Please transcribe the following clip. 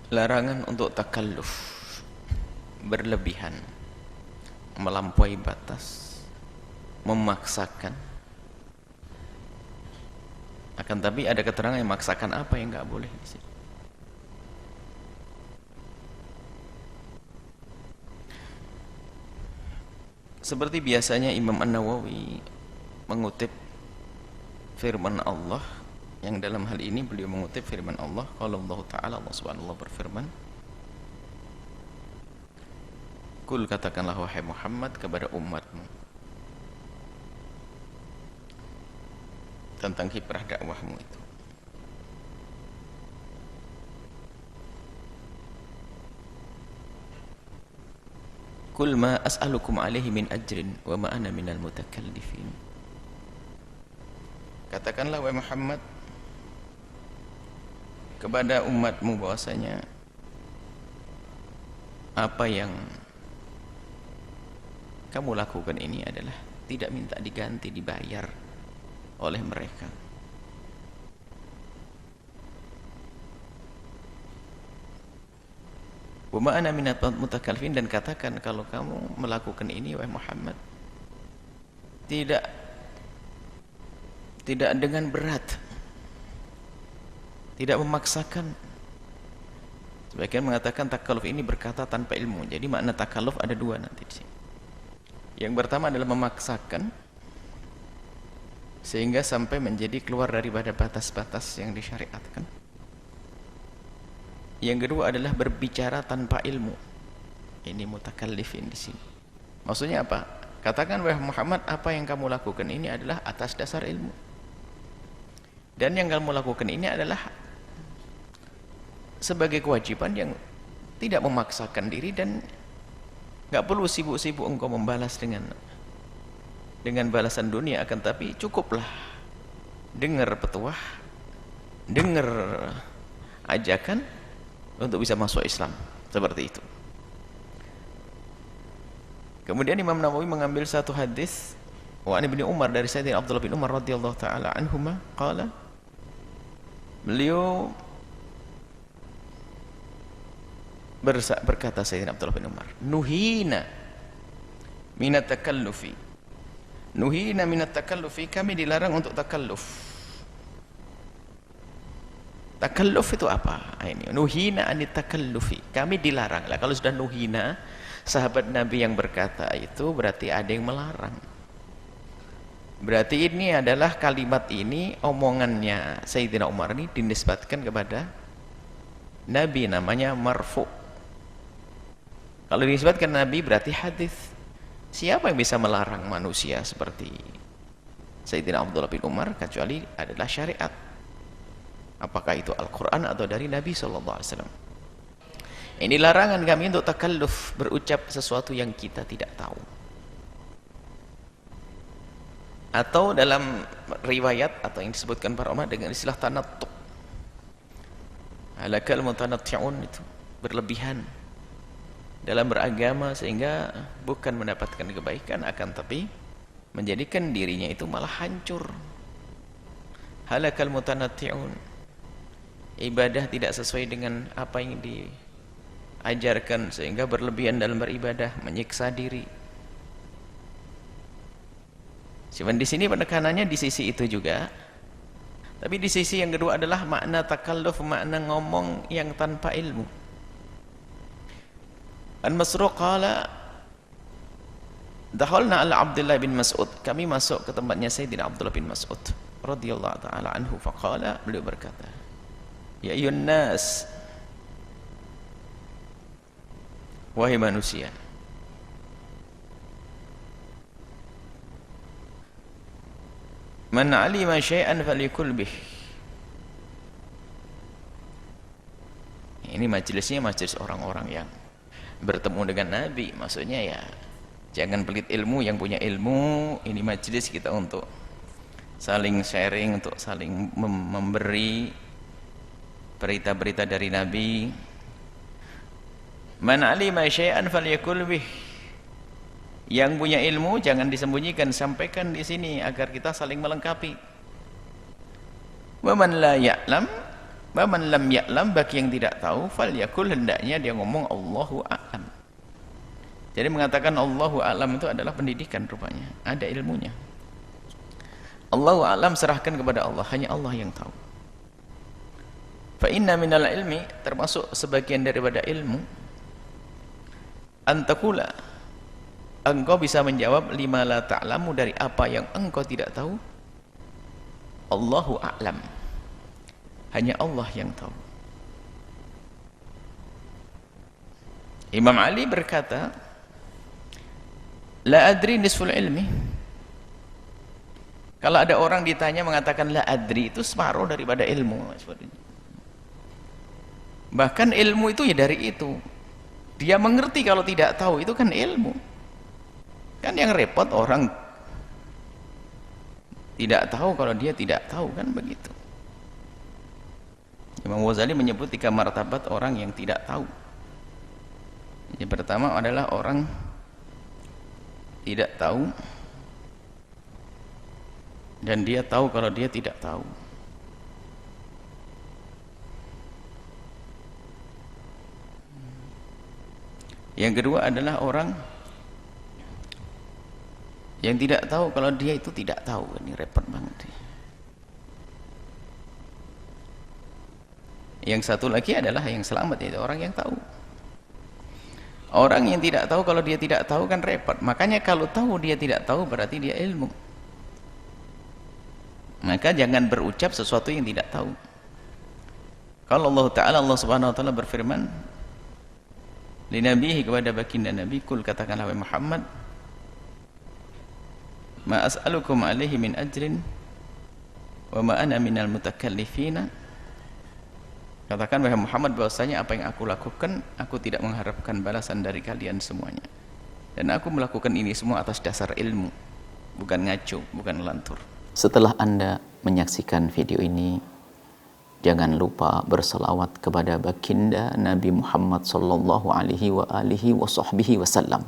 Larangan untuk takalluf, berlebihan, melampaui batas, memaksakan. Akan tapi ada keterangan yang memaksakan apa yang nggak boleh di sini. Seperti biasanya Imam An-Nawawi mengutip firman Allah, yang dalam hal ini beliau mengutip firman Allah, kalau Allah Ta'ala, Allah Subhanahu wa Ta'ala berfirman, Kul, katakanlah wahai Muhammad kepada umatmu tentang kiprah dakwahmu itu. Kul ma as'alukum alaihi min ajrin wa ma ana minal mutakallifin. Katakanlah wahai Muhammad kepada umatmu bahwasanya apa yang kamu lakukan ini adalah tidak minta diganti, dibayar oleh mereka. Wa ma ana minal mutakallifin, dan katakan kalau kamu melakukan ini wahai Muhammad tidak dengan berat, tidak memaksakan. Sebagian mengatakan takalluf ini berkata tanpa ilmu. Jadi makna takalluf ada dua nanti di sini. Yang pertama adalah memaksakan sehingga sampai menjadi keluar daripada batas-batas yang disyariatkan. Yang kedua adalah berbicara tanpa ilmu. Ini mutakallifin di sini. Maksudnya apa? Katakan wahai Muhammad, apa yang kamu lakukan ini adalah atas dasar ilmu. Dan yang kamu lakukan ini adalah sebagai kewajiban yang tidak memaksakan diri, dan nggak perlu sibuk-sibuk engkau membalas dengan balasan dunia. Akan tapi cukuplah dengar petuah, dengar ajakan untuk bisa masuk Islam, seperti itu. Kemudian Imam Nawawi mengambil satu hadis wa Ibnu Umar, dari Sayyidina Abdullah bin Umar radhiyallahu taala anhuma qala, beliau berkata, Sayyidina Abdullah bin Umar, nuhina minat takallufi, nuhina minat takallufi, kami dilarang untuk takalluf. Takalluf itu apa? Ini nuhina anit takallufi, kami dilarang. Lah kalau sudah nuhina, sahabat Nabi yang berkata itu berarti ada yang melarang. Berarti ini adalah kalimat ini, omongannya Sayyidina Umar ini dinisbatkan kepada Nabi, namanya marfu. Kalau dinisbatkan Nabi berarti hadis. Siapa yang bisa melarang manusia seperti Sayyidina Abdullah bin Umar kecuali adalah syariat. Apakah itu Al-Quran atau dari Nabi SAW. Ini larangan kami untuk takalluf, berucap sesuatu yang kita tidak tahu. Atau dalam riwayat atau yang disebutkan para ulama dengan istilah tanattu, halakal mutanatti'un, itu berlebihan dalam beragama sehingga bukan mendapatkan kebaikan, akan tapi menjadikan dirinya itu malah hancur. Halakal mutanatti'un, ibadah tidak sesuai dengan apa yang diajarkan sehingga berlebihan dalam beribadah, menyiksa diri. Cuman di sini penekanannya di sisi itu juga. Tapi di sisi yang kedua adalah makna takalluf, makna ngomong yang tanpa ilmu. An-Masruq qala, dakhalna ala Abdullah bin Mas'ud, kami masuk ke tempatnya Sayyidina Abdullah bin Mas'ud radhiyallahu ta'ala anhu, faqala, beliau berkata, ya ayyuhan nas, wahai manusia, man alima syai'an falikul bih. Ini majelisnya majelis orang-orang yang bertemu dengan Nabi, maksudnya ya jangan pelit ilmu, yang punya ilmu. Ini majelis kita untuk saling sharing, untuk saling memberi berita-berita dari Nabi. Man alima syai'an falyakul bih, yang punya ilmu jangan disembunyikan, sampaikan di sini agar kita saling melengkapi. Wa man la ya'lam Man lam ya'lam, bagi yang tidak tahu, falyakul, hendaknya dia ngomong Allahu a'lam. Jadi mengatakan Allahu a'lam itu adalah pendidikan rupanya, ada ilmunya. Allahu a'lam, serahkan kepada Allah, hanya Allah yang tahu. Fa inna minal ilmi, termasuk sebagian daripada ilmu, antakula, engkau bisa menjawab lima la ta'lamu, dari apa yang engkau tidak tahu. Allahu a'lam, hanya Allah yang tahu. Imam Ali berkata, la adri nisful ilmi. Kalau ada orang ditanya mengatakan la adri, itu separuh daripada ilmu. Bahkan ilmu itu ya dari itu. Dia mengerti kalau tidak tahu, itu kan ilmu. Kan yang repot orang tidak tahu kalau dia tidak tahu, kan begitu. Imam Ghazali menyebut 3 martabat orang yang tidak tahu. Yang pertama adalah orang tidak tahu dan dia tahu kalau dia tidak tahu. Yang kedua adalah orang yang tidak tahu kalau dia itu tidak tahu. Ini repot banget. Yang satu lagi adalah yang selamat, yaitu orang yang tahu. Orang yang tidak tahu kalau dia tidak tahu kan repot. Makanya kalau tahu dia tidak tahu, berarti dia ilmu. Maka jangan berucap sesuatu yang tidak tahu. Kalau Allah Subhanahu wa taala berfirman li nabihi, kepada baginda Nabi, kul, katakanlah wahai Muhammad, ma as'alukum alaihi min ajrin wa ma ana minal mutakallifina. Katakan wahai Muhammad bahwasanya apa yang aku lakukan, aku tidak mengharapkan balasan dari kalian semuanya, dan aku melakukan ini semua atas dasar ilmu, bukan ngaco, bukan lantur. Setelah Anda menyaksikan video ini, jangan lupa berselawat kepada baginda Nabi Muhammad sallallahu alaihi wa alihi wa sahbihi wasallam.